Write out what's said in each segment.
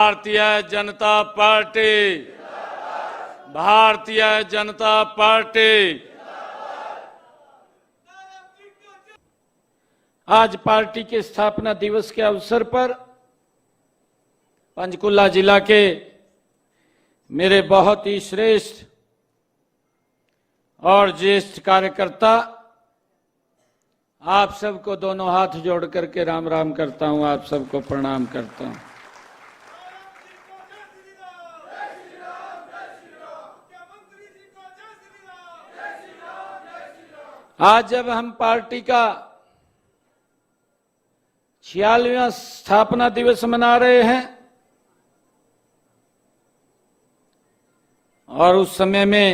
Bharatiya Janata party, Bharatiya Janata party. आज party के स्थापना दिवस के अवसर पर पंचकुला जिला के मेरे बहुत ही श्रेष्ठ और ज्येष्ठ कार्यकर्ता, आप सबको दोनों हाथ जोड़ करके राम राम करता हूं, आप सबको प्रणाम करता हूं। आज जब हम पार्टी का 46वां स्थापना दिवस मना रहे हैं और उस समय में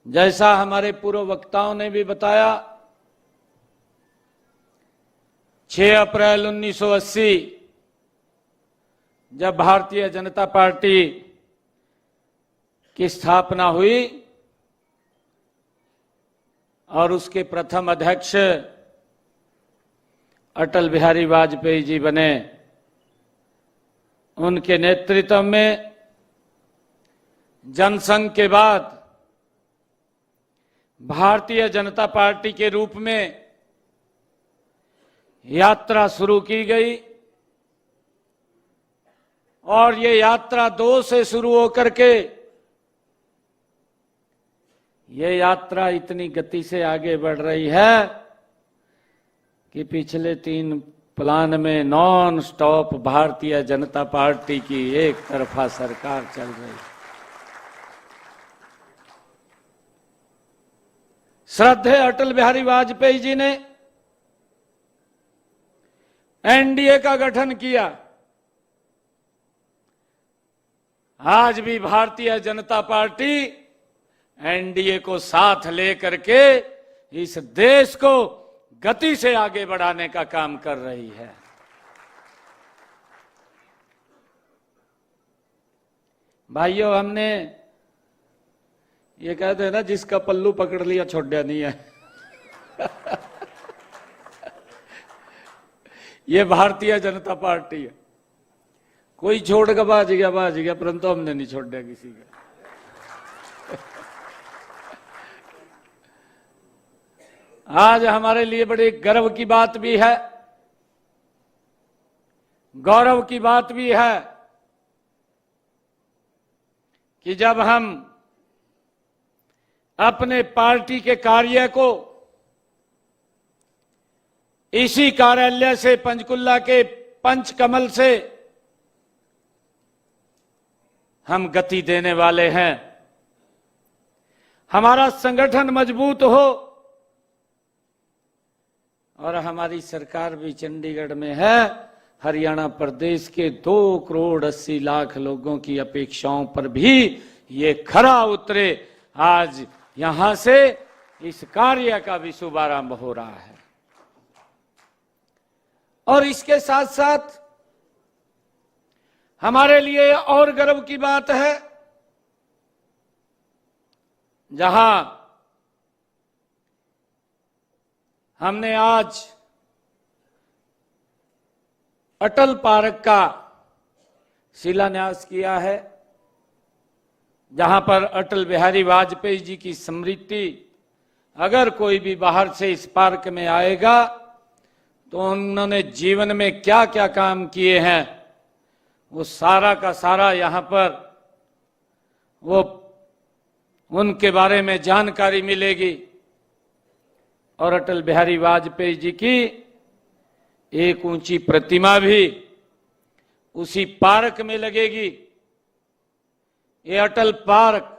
जैसा हमारे पूर्व वक्ताओं ने भी बताया, 6 अप्रैल 1980 जब भारतीय जनता पार्टी की स्थापना हुई और उसके प्रथम अध्यक्ष अटल बिहारी वाजपेयी जी बने, उनके नेतृत्व में जनसंघ के बाद भारतीय जनता पार्टी के रूप में यात्रा शुरू की गई और ये यात्रा 2 से शुरू होकर के ये यात्रा इतनी गति से आगे बढ़ रही है कि पिछले 3 प्लान में non stop Bharatiya Janata party की एक तरफा सरकार चल रही है। श्रद्धेय अटल बिहारी वाजपेयी जी ने एनडीए का गठन किया। आज भी भारतीय जनता पार्टी एनडीए को साथ लेकर के इस देश को गति से आगे बढ़ाने का काम कर रही है। भाइयों, हमने ये कहते हैं ना, जिसका पल्लू पकड़ लिया छोड़ा नहीं है। ये भारतीय जनता पार्टी है। कोई छोड़ का बाज गया, परंतु हमने नहीं छोड़ा किसी का। आज हमारे लिए बड़े गर्व की बात भी है, गौरव की बात भी है कि जब हम अपने पार्टी के कार्य को इसी कार्यालय से, पंचकुला के पंचकमल से हम गति देने वाले हैं। हमारा संगठन मजबूत हो और हमारी सरकार भी चंडीगढ़ में है। हरियाणा प्रदेश के 2 करोड़ 80 लाख लोगों की अपेक्षाओं पर भी ये खरा उतरे। आज यहां से इस कार्य का भी शुभारंभ हो रहा है और इसके साथ साथ हमारे लिए और गर्व की बात है, जहां हमने आज अटल पार्क का शिलान्यास किया है, जहां पर अटल बिहारी वाजपेयी जी की स्मृति, अगर कोई भी बाहर से इस पार्क में आएगा तो उन्होंने जीवन में क्या क्या काम किए हैं वो सारा का सारा यहां पर वो उनके बारे में जानकारी मिलेगी। और अटल बिहारी वाजपेयी जी की एक ऊंची प्रतिमा भी उसी पार्क में लगेगी। ये अटल पार्क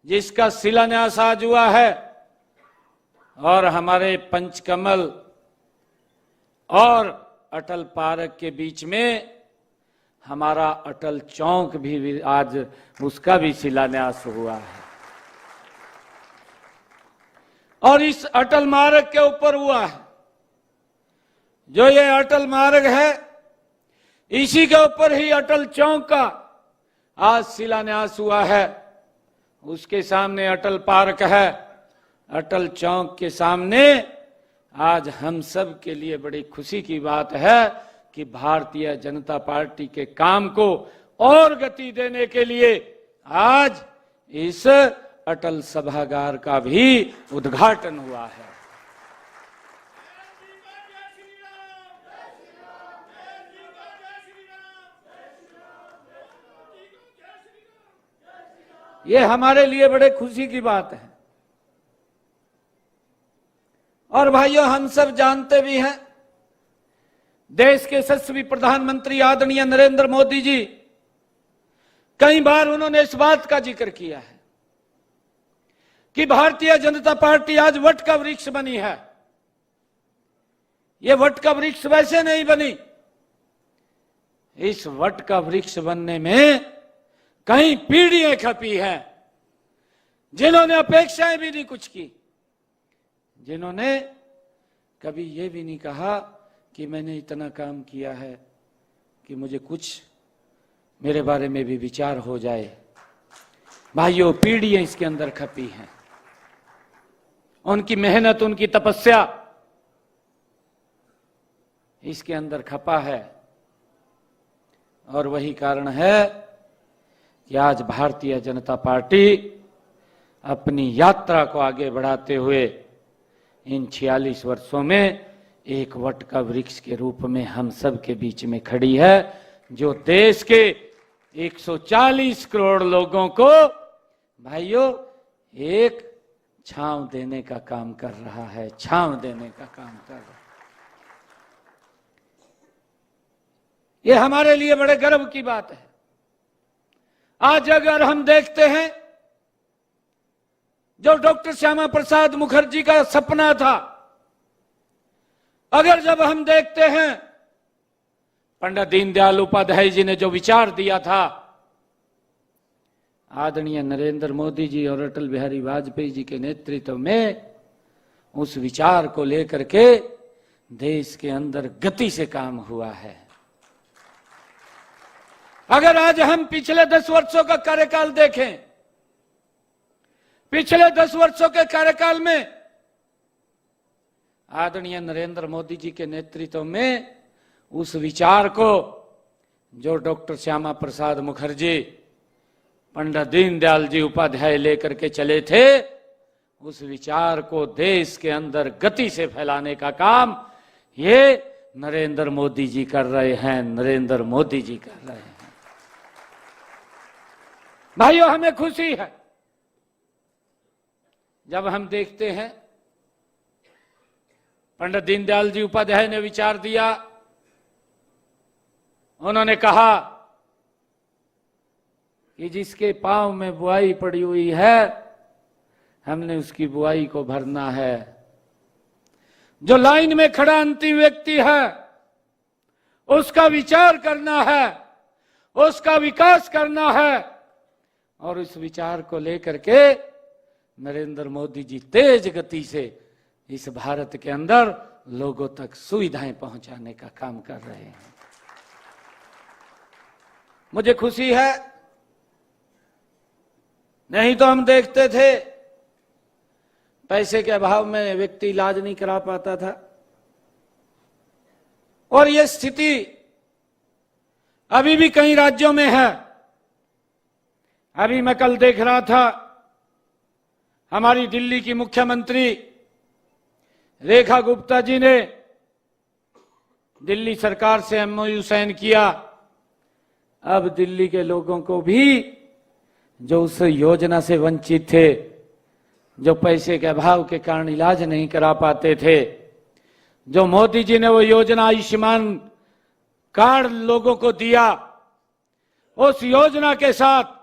जिसका शिलान्यास आज हुआ है और हमारे पंचकमल और अटल पार्क के बीच में हमारा अटल चौक भी आज उसका भी शिलान्यास हुआ है और इस अटल मार्ग के ऊपर हुआ है। जो ये अटल मार्ग है इसी के ऊपर ही अटल चौक का आज शिलान्यास हुआ है। उसके सामने अटल पार्क है, अटल चौक के सामने आज हम सब के लिए बड़ी खुशी की बात है कि भारतीय जनता पार्टी के काम को और गति देने के लिए आज इस अटल सभागार का भी उद्घाटन हुआ है। ये हमारे लिए बड़े खुशी की बात है। और भाइयों, हम सब जानते भी हैं, देश के यशस्वी प्रधानमंत्री आदरणीय नरेंद्र मोदी जी कई बार उन्होंने इस बात का जिक्र किया है कि भारतीय जनता पार्टी आज वट का वृक्ष बनी है। यह वट का वृक्ष वैसे नहीं बनी, इस वट का वृक्ष बनने में कई पीढ़ियां खपी हैं, जिन्होंने अपेक्षाएं भी नहीं कुछ की, जिन्होंने कभी यह भी नहीं कहा कि मैंने इतना काम किया है कि मुझे कुछ मेरे बारे में भी विचार हो जाए। भाइयों, पीढ़ियां इसके अंदर खपी हैं, उनकी मेहनत, उनकी तपस्या इसके अंदर खपा है। और वही कारण है कि आज भारतीय जनता पार्टी अपनी यात्रा को आगे बढ़ाते हुए इन 46 वर्षों में एक वट का वृक्ष के रूप में हम सब के बीच में खड़ी है, जो देश के 140 करोड़ लोगों को भाइयों एक छांव देने का काम कर रहा है, छांव देने का काम कर रहा है। यह हमारे लिए बड़े गर्व की बात है। आज अगर हम देखते हैं, जो डॉक्टर श्यामा प्रसाद मुखर्जी का सपना था, अगर जब हम देखते हैं पंडित दीनदयाल उपाध्याय जी ने जो विचार दिया था, आदरणीय नरेंद्र मोदी जी और अटल बिहारी वाजपेयी जी के नेतृत्व में उस विचार को लेकर के देश के अंदर गति से काम हुआ है। अगर आज हम पिछले 10 वर्षों का कार्यकाल देखें, पिछले 10 वर्षों के कार्यकाल में आदरणीय नरेंद्र मोदी जी के नेतृत्व में उस विचार को जो डॉक्टर श्यामा प्रसाद मुखर्जी, पंडित दीनदयाल जी उपाध्याय लेकर के चले थे, उस विचार को देश के अंदर गति से फैलाने का काम ये नरेंद्र मोदी जी कर रहे हैं, नरेंद्र मोदी जी कर रहे हैं। भाइयों, हमें खुशी है जब हम देखते हैं पंडित दीनदयाल जी उपाध्याय ने विचार दिया, उन्होंने कहा कि जिसके पांव में बुआई पड़ी हुई है, हमने उसकी बुआई को भरना है। जो लाइन में खड़ा अंतिम व्यक्ति है, उसका विचार करना है, उसका विकास करना है। और इस विचार को लेकर के नरेंद्र मोदी जी तेज गति से इस भारत के अंदर लोगों तक सुविधाएं पहुंचाने का काम कर रहे हैं। मुझे खुशी है, नहीं तो हम देखते थे पैसे के अभाव में व्यक्ति इलाज नहीं करा पाता था। और यह स्थिति अभी भी कई राज्यों में है। अभी मैं कल देख रहा था, हमारी दिल्ली की मुख्यमंत्री रेखा गुप्ता जी ने दिल्ली सरकार से MOU साइन किया। अब दिल्ली के लोगों को भी जो उस योजना से वंचित थे, जो पैसे के अभाव के कारण इलाज नहीं करा पाते थे, जो मोदी जी ने वो योजना आयुष्मान कार्ड लोगों को दिया, उस योजना के साथ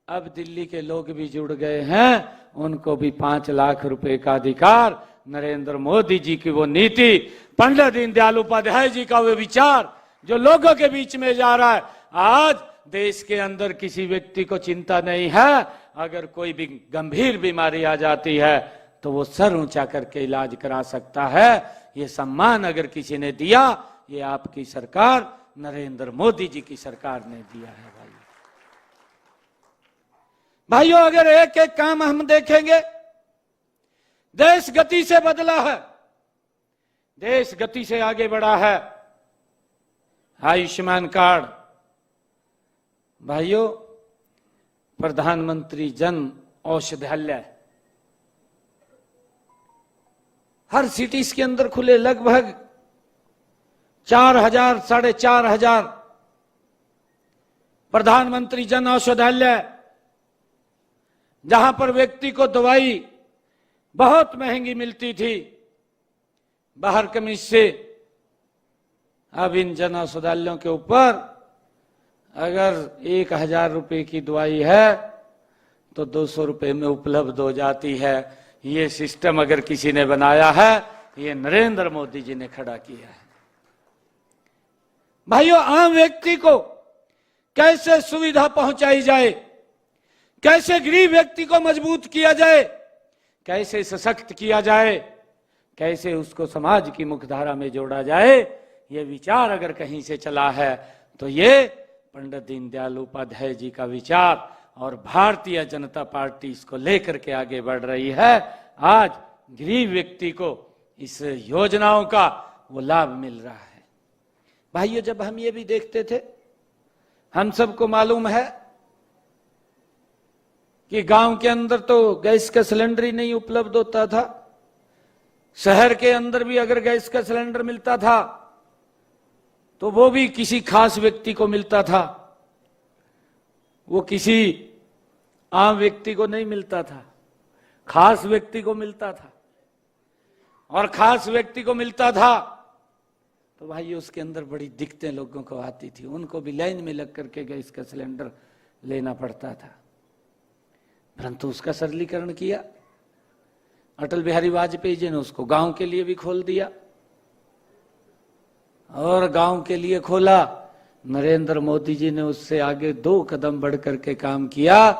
अब दिल्ली के लोग भी जुड़ गए हैं। उनको भी 5 लाख रुपए का अधिकार, नरेंद्र मोदी जी की वो नीति, पंडित दीनदयाल उपाध्याय जी का वो विचार जो लोगों के बीच में जा रहा है। आज देश के अंदर किसी व्यक्ति को चिंता नहीं है, अगर कोई भी गंभीर बीमारी आ जाती है तो वो सर ऊंचा करके इलाज करा सकता है। ये सम्मान अगर किसी ने दिया, ये आपकी सरकार, नरेंद्र मोदी जी की सरकार ने दिया है। भाइयों, अगर एक एक काम हम देखेंगे, देश गति से बदला है, देश गति से आगे बढ़ा है। आयुष्मान कार्ड, भाइयों प्रधानमंत्री जन औषधालय हर सिटीज के अंदर खुले, लगभग 4,000 4,500 प्रधानमंत्री जन औषधालय, जहां पर व्यक्ति को दवाई बहुत महंगी मिलती थी बाहर कमीज से। अब इन जन औषधालयों के ऊपर अगर 1,000 रुपए की दवाई है तो 200 रुपए में उपलब्ध हो जाती है। ये सिस्टम अगर किसी ने बनाया है, ये नरेंद्र मोदी जी ने खड़ा किया है। भाइयों, आम व्यक्ति को कैसे सुविधा पहुंचाई जाए, कैसे गरीब व्यक्ति को मजबूत किया जाए, कैसे सशक्त किया जाए, कैसे उसको समाज की मुख्यधारा में जोड़ा जाए, ये विचार अगर कहीं से चला है तो ये पंडित दीनदयाल उपाध्याय जी का विचार, और भारतीय जनता पार्टी इसको लेकर के आगे बढ़ रही है। आज गरीब व्यक्ति को इस योजनाओं का वो लाभ मिल रहा है। भाइयों, जब हम ये भी देखते थे, हम सबको मालूम है कि गांव के अंदर तो गैस का सिलेंडर ही नहीं उपलब्ध होता था। शहर के अंदर भी अगर गैस का सिलेंडर मिलता था तो वो भी किसी खास व्यक्ति को मिलता था, वो किसी आम व्यक्ति को नहीं मिलता था, खास व्यक्ति को मिलता था। और खास व्यक्ति को मिलता था तो भाई उसके अंदर बड़ी दिक्कतें लोगों को आती थी, उनको भी लाइन में लग करके गैस का सिलेंडर लेना पड़ता था। परंतु उसका सरलीकरण किया अटल बिहारी वाजपेयी जी ने, उसको गांव के लिए भी खोल दिया। और गांव के लिए खोला, नरेंद्र मोदी जी ने उससे आगे 2 कदम बढ़ करके काम किया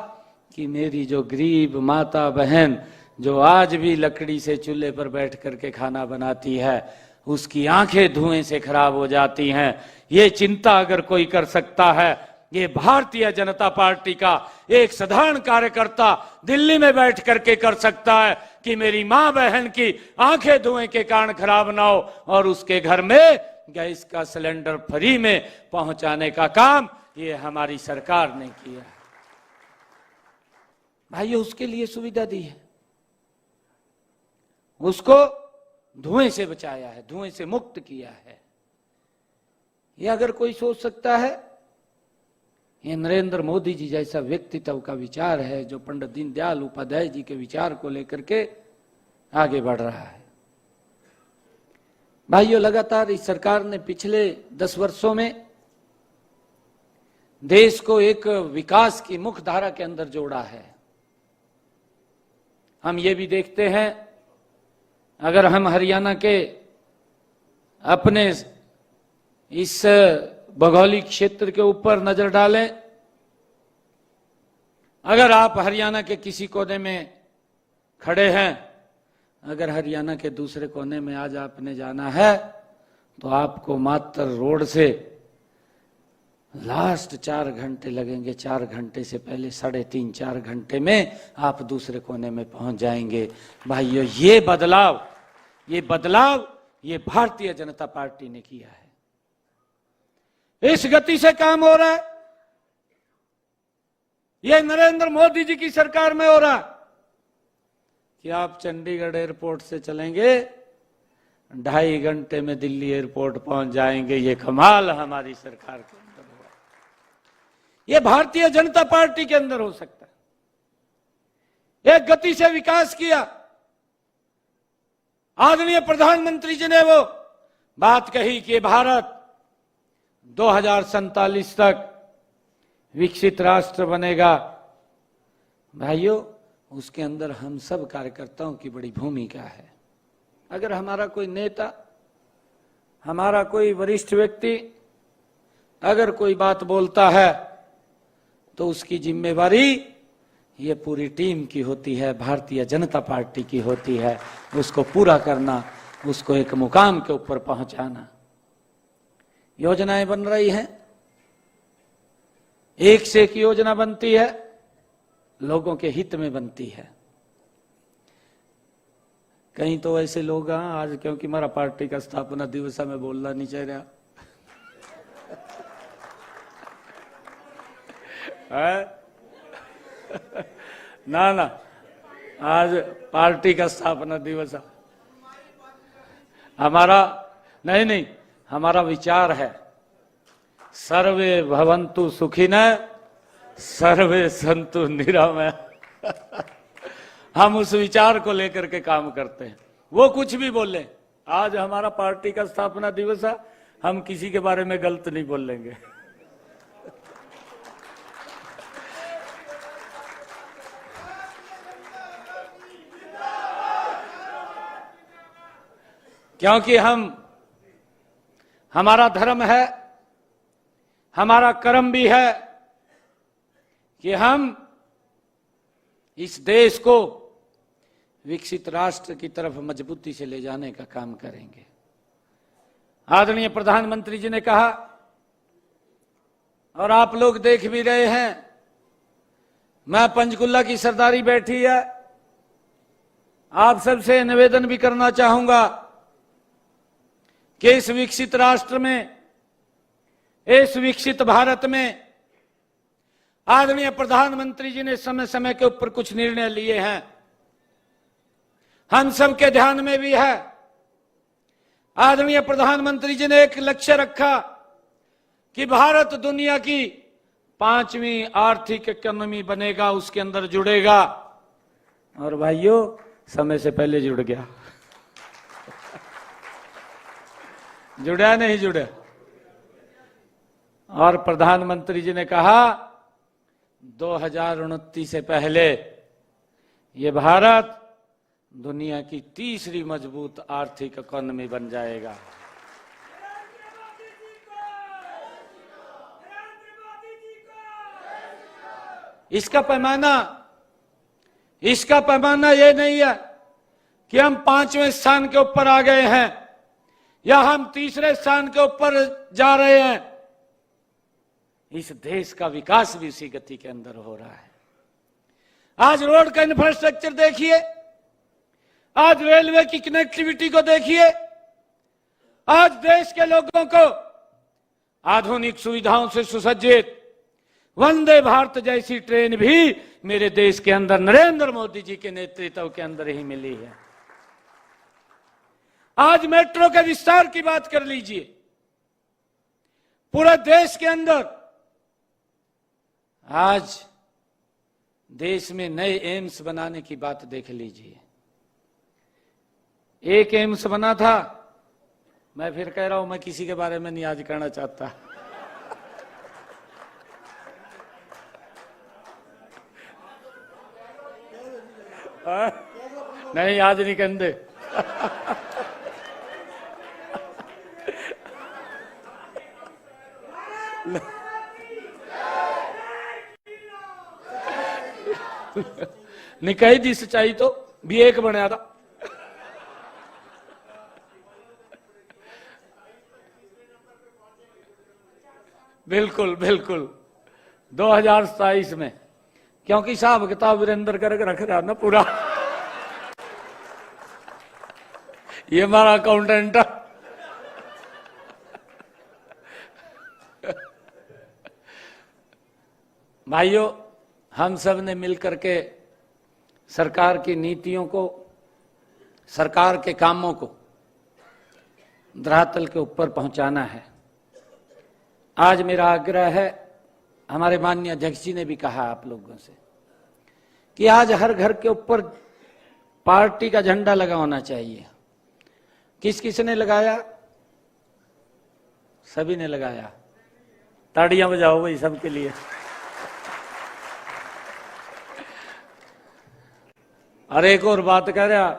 कि मेरी जो गरीब माता बहन जो आज भी लकड़ी से चूल्हे पर बैठ करके खाना बनाती है, उसकी आंखें धुएं से खराब हो जाती हैं। ये चिंता अगर कोई कर सकता है, ये भारतीय जनता पार्टी का एक साधारण कार्यकर्ता दिल्ली में बैठ करके कर सकता है कि मेरी मां बहन की आंखें धुएं के कारण खराब ना हो और उसके घर में गैस का सिलेंडर फ्री में पहुंचाने का काम ये हमारी सरकार ने किया है। भाइयों, उसके लिए सुविधा दी है, उसको धुएं से बचाया है, धुएं से मुक्त किया है। ये अगर कोई सोच सकता है, ये नरेंद्र मोदी जी जैसा व्यक्तित्व का विचार है जो पंडित दीनदयाल उपाध्याय जी के विचार को लेकर के आगे बढ़ रहा है। भाइयों, लगातार इस सरकार ने पिछले 10 वर्षों में देश को एक विकास की मुख्य धारा के अंदर जोड़ा है। हम ये भी देखते हैं, अगर हम हरियाणा के अपने इस भौगोलिक क्षेत्र के ऊपर नजर डालें, अगर आप हरियाणा के किसी कोने में खड़े हैं, अगर हरियाणा के दूसरे कोने में आज आपने जाना है तो आपको मात्र रोड से लास्ट 4 घंटे लगेंगे। 4 घंटे से पहले 3.5 4 घंटे में आप दूसरे कोने में पहुंच जाएंगे। भाइयों, ये बदलाव ये भारतीय जनता पार्टी ने किया है। इस गति से काम हो रहा है, ये नरेंद्र मोदी जी की सरकार में हो रहा है कि आप चंडीगढ़ एयरपोर्ट से चलेंगे 2.5 घंटे में दिल्ली एयरपोर्ट पहुंच जाएंगे। ये कमाल हमारी सरकार के अंदर हुआ, ये भारतीय जनता पार्टी के अंदर हो सकता है। एक गति से विकास किया। आदरणीय प्रधानमंत्री जी ने वो बात कही कि भारत 2047 तक विकसित राष्ट्र बनेगा। भाइयों, उसके अंदर हम सब कार्यकर्ताओं की बड़ी भूमिका है। अगर हमारा कोई नेता, हमारा कोई वरिष्ठ व्यक्ति अगर कोई बात बोलता है तो उसकी जिम्मेवारी ये पूरी टीम की होती है, भारतीय जनता पार्टी की होती है। उसको पूरा करना, उसको एक मुकाम के ऊपर पहुंचाना। योजनाएं बन रही हैं, एक से एक योजना बनती है, लोगों के हित में बनती है। कहीं तो ऐसे लोग आज, क्योंकि हमारा पार्टी का स्थापना दिवस है, मैं बोलना नहीं चाह रहा है? ना ना, आज पार्टी का स्थापना दिवस है हमारा। नहीं, हमारा विचार है सर्वे भवन्तु सुखिनः सर्वे सन्तु निरामया। हम उस विचार को लेकर के काम करते हैं, वो कुछ भी बोले। आज हमारा पार्टी का स्थापना दिवस है, हम किसी के बारे में गलत नहीं बोलेंगे। क्योंकि हमारा धर्म है, हमारा कर्म भी है कि हम इस देश को विकसित राष्ट्र की तरफ मजबूती से ले जाने का काम करेंगे। आदरणीय प्रधानमंत्री जी ने कहा, और आप लोग देख भी रहे हैं, मैं पंचकुला की सरदारी बैठी है, आप सबसे निवेदन भी करना चाहूंगा कि इस विकसित राष्ट्र में, इस विकसित भारत में आदरणीय प्रधानमंत्री जी ने समय समय के ऊपर कुछ निर्णय लिए हैं, हम सबके ध्यान में भी है। आदरणीय प्रधानमंत्री जी ने एक लक्ष्य रखा कि भारत दुनिया की 5वीं आर्थिक इकोनॉमी बनेगा, उसके अंदर जुड़ेगा। और भाइयों, समय से पहले जुड़ गया। जुड़ा नहीं जुड़ा? और प्रधानमंत्री जी ने कहा 2029 से पहले ये भारत दुनिया की तीसरी मजबूत आर्थिक इकोनॉमी बन जाएगा। इसका पैमाना ये नहीं है कि हम 5वें स्थान के ऊपर आ गए हैं या हम तीसरे स्थान के ऊपर जा रहे हैं। इस देश का विकास भी उसी गति के अंदर हो रहा है। आज रोड का इंफ्रास्ट्रक्चर देखिए, आज रेलवे की कनेक्टिविटी को देखिए, आज देश के लोगों को आधुनिक सुविधाओं से सुसज्जित वंदे भारत जैसी ट्रेन भी मेरे देश के अंदर नरेंद्र मोदी जी के नेतृत्व के अंदर ही मिली है। आज मेट्रो के विस्तार की बात कर लीजिए, पूरे देश के अंदर आज देश में नए एम्स बनाने की बात देख लीजिए। एक एम्स बना था, मैं फिर कह रहा हूं, मैं किसी के बारे में नहीं आज कहना चाहता। नहीं, आज नहीं कहते। निकाय दी सच्चाई तो भी एक बनया था। बिल्कुल बिल्कुल 2027 में, क्योंकि हिसाब किताब वीरेंद्र करके रख रहा ना पूरा। ये हमारा अकाउंटेंट। भाइयों, हम सब ने मिलकर के सरकार की नीतियों को, सरकार के कामों को धरातल के ऊपर पहुंचाना है। आज मेरा आग्रह है, हमारे माननीय अध्यक्ष जी ने भी कहा आप लोगों से कि आज हर घर के ऊपर पार्टी का झंडा लगा होना चाहिए। किस किस ने लगाया? सभी ने लगाया। ताड़ियां बजाओ भाई सबके लिए। और एक और बात कह रहा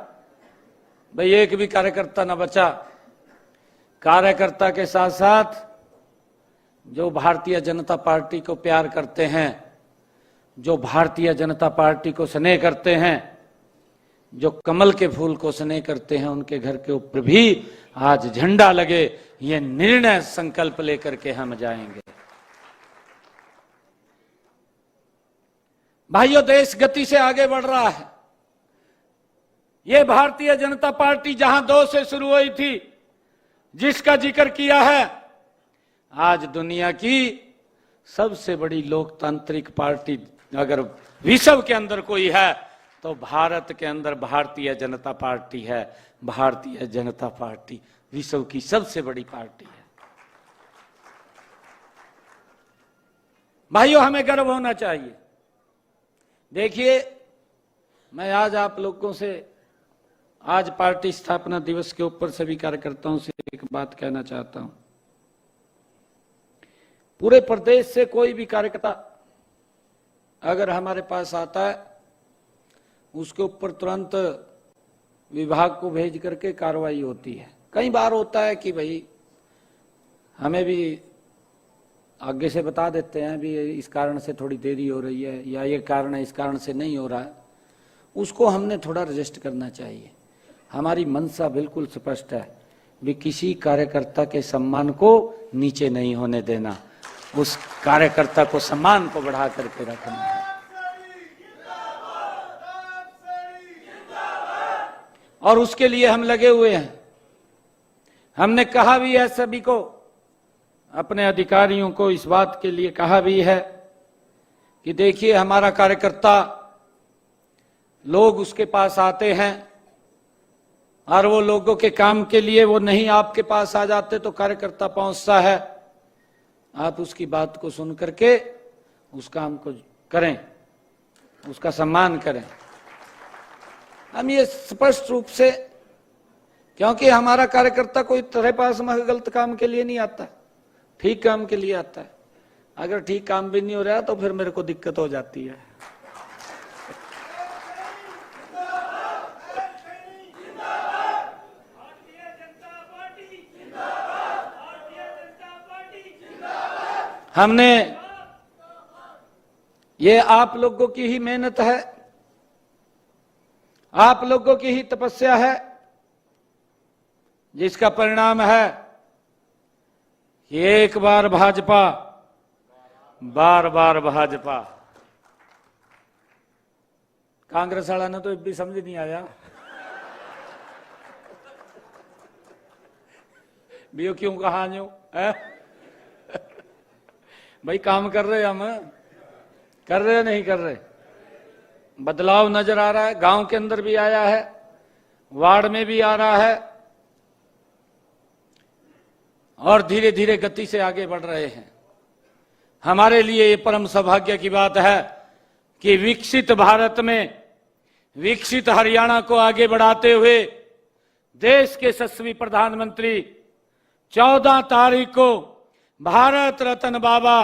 भाई, एक भी कार्यकर्ता ना बचा। कार्यकर्ता के साथ साथ जो भारतीय जनता पार्टी को प्यार करते हैं, जो भारतीय जनता पार्टी को स्नेह करते हैं, जो कमल के फूल को स्नेह करते हैं, उनके घर के ऊपर भी आज झंडा लगे। ये निर्णय संकल्प लेकर के हम जाएंगे। भाइयों, देश गति से आगे बढ़ रहा है। ये भारतीय जनता पार्टी जहां 2 से शुरू हुई थी, जिसका जिक्र किया है, आज दुनिया की सबसे बड़ी लोकतांत्रिक पार्टी अगर विश्व के अंदर कोई है तो भारत के अंदर भारतीय जनता पार्टी है। भारतीय जनता पार्टी विश्व की सबसे बड़ी पार्टी है। भाइयों, हमें गर्व होना चाहिए। देखिए, मैं आज आप लोगों से आज पार्टी स्थापना दिवस के ऊपर सभी कार्यकर्ताओं से एक बात कहना चाहता हूं। पूरे प्रदेश से कोई भी कार्यकर्ता अगर हमारे पास आता है, उसके ऊपर तुरंत विभाग को भेज करके कार्रवाई होती है। कई बार होता है कि भाई हमें भी आगे से बता देते हैं भी इस कारण से थोड़ी देरी हो रही है, या ये कारण है इस कारण से नहीं हो रहा है, उसको हमने थोड़ा रजिस्ट करना चाहिए। हमारी मंशा बिल्कुल स्पष्ट है भी किसी कार्यकर्ता के सम्मान को नीचे नहीं होने देना, उस कार्यकर्ता को सम्मान को बढ़ा करके रखना है। और उसके लिए हम लगे हुए हैं। हमने कहा भी है सभी को, अपने अधिकारियों को इस बात के लिए कहा भी है कि देखिए, हमारा कार्यकर्ता, लोग उसके पास आते हैं और वो लोगों के काम के लिए वो नहीं आपके पास आ जाते तो कार्यकर्ता पहुंचता है। आप उसकी बात को सुन करके उस काम को करें, उसका सम्मान करें। हम ये स्पष्ट रूप से, क्योंकि हमारा कार्यकर्ता कोई तेरे पास में गलत काम के लिए नहीं आता, ठीक काम के लिए आता है। अगर ठीक काम भी नहीं हो रहा तो फिर मेरे को दिक्कत हो जाती है। हमने, ये आप लोगों की ही मेहनत है, आप लोगों की ही तपस्या है, जिसका परिणाम है कि एक बार भाजपा, बार बार भाजपा। कांग्रेस वाला ने तो भी समझ नहीं आया भी क्यों कहा है? भाई काम कर रहे, हम कर रहे नहीं कर रहे? बदलाव नजर आ रहा है, गांव के अंदर भी आया है, वार्ड में भी आ रहा है, और धीरे धीरे गति से आगे बढ़ रहे हैं। हमारे लिए ये परम सौभाग्य की बात है कि विकसित भारत में विकसित हरियाणा को आगे बढ़ाते हुए देश के यशस्वी प्रधानमंत्री 14 तारीख को भारत रत्न बाबा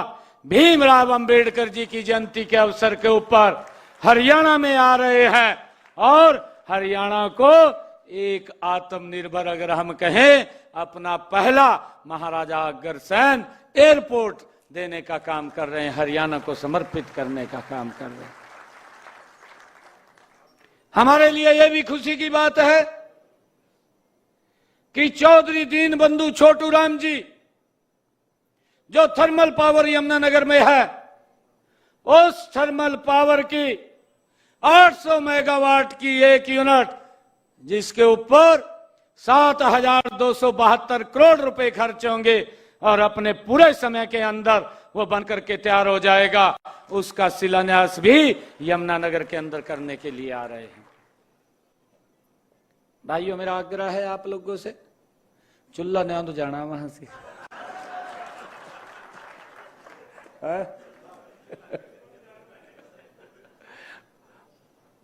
भीमराव अंबेडकर जी की जयंती के अवसर के ऊपर हरियाणा में आ रहे हैं। और हरियाणा को एक आत्मनिर्भर, अगर हम कहें, अपना पहला महाराजा अग्रसेन एयरपोर्ट देने का काम कर रहे हैं, हरियाणा को समर्पित करने का काम कर रहे हैं। हमारे लिए यह भी खुशी की बात है कि चौधरी दीनबंधु छोटू राम जी, जो थर्मल पावर यमुनानगर में है, उस थर्मल पावर की 800 मेगावाट की एक यूनिट, जिसके ऊपर 7,272 करोड़ रुपए खर्च होंगे और अपने पूरे समय के अंदर वो बनकर के तैयार हो जाएगा, उसका शिलान्यास भी यमुनानगर के अंदर करने के लिए आ रहे हैं। भाइयों, मेरा आग्रह है आप लोगों से, चुल्ला न्याद जाना वहां से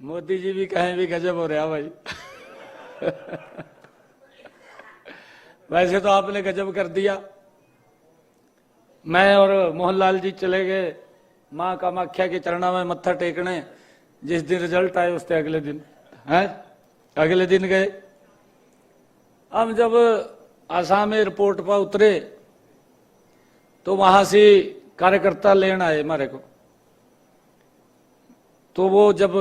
मोदी जी भी कहें भी गजब हो रहा भाई वैसे तो आपने गजब कर दिया। मैं और मोहनलाल जी चले गए मां कामाख्या के चरणा में मत्था टेकने। जिस दिन रिजल्ट आए उसके अगले दिन अगले दिन गए। हम जब आसाम एयरपोर्ट पर उतरे तो वहां से कार्यकर्ता लेने आए हमारे को। तो वो जब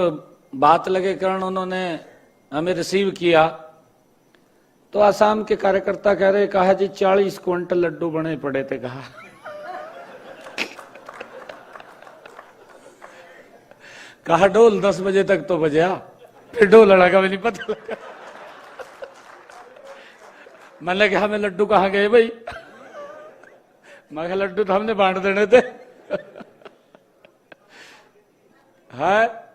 बात लगे कारण उन्होंने हमें रिसीव किया तो आसाम के कार्यकर्ता कह रहे, कहा जी 40 क्विंटल लड्डू बने पड़े थे। कहा ढोल 10 बजे तक तो बजा, फिर ढोल लगा भी नहीं पता लगा। मैंने कहा हमें लड्डू कहाँ गए भाई? मैं कहा लड्डू तो हमने बांट देने थे है।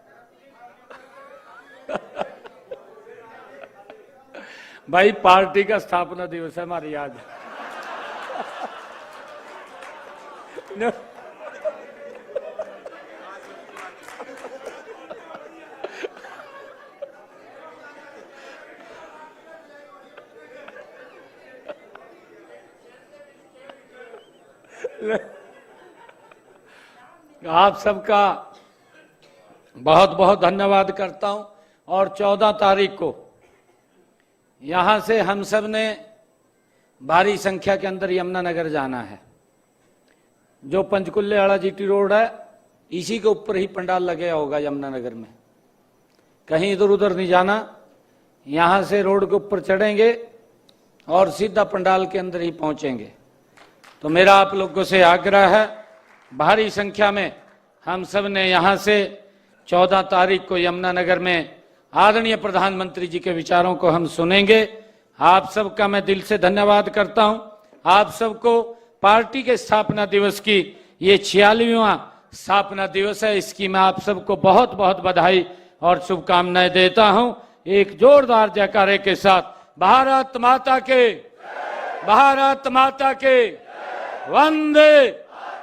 भाई पार्टी का स्थापना दिवस है हमारी आज। आप सबका बहुत बहुत धन्यवाद करता हूं। और 14 तारीख को यहां से हम सब ने भारी संख्या के अंदर यमुनानगर जाना है। जो पंचकुले वाला जीटी रोड है इसी के ऊपर ही पंडाल लगे होगा यमुनानगर में, कहीं इधर उधर नहीं जाना। यहां से रोड के ऊपर चढ़ेंगे और सीधा पंडाल के अंदर ही पहुंचेंगे। तो मेरा आप लोगों से आग्रह है, भारी संख्या में हम सब ने यहां से 14 तारीख को यमुनानगर में आदरणीय प्रधानमंत्री जी के विचारों को हम सुनेंगे। आप सबका मैं दिल से धन्यवाद करता हूं। आप सबको पार्टी के स्थापना दिवस की ये 46वां स्थापना दिवस है, इसकी मैं आप सबको बहुत बहुत बधाई और शुभकामनाएं देता हूं। एक जोरदार जयकारे के साथ भारत माता के, भारत माता के, वंदे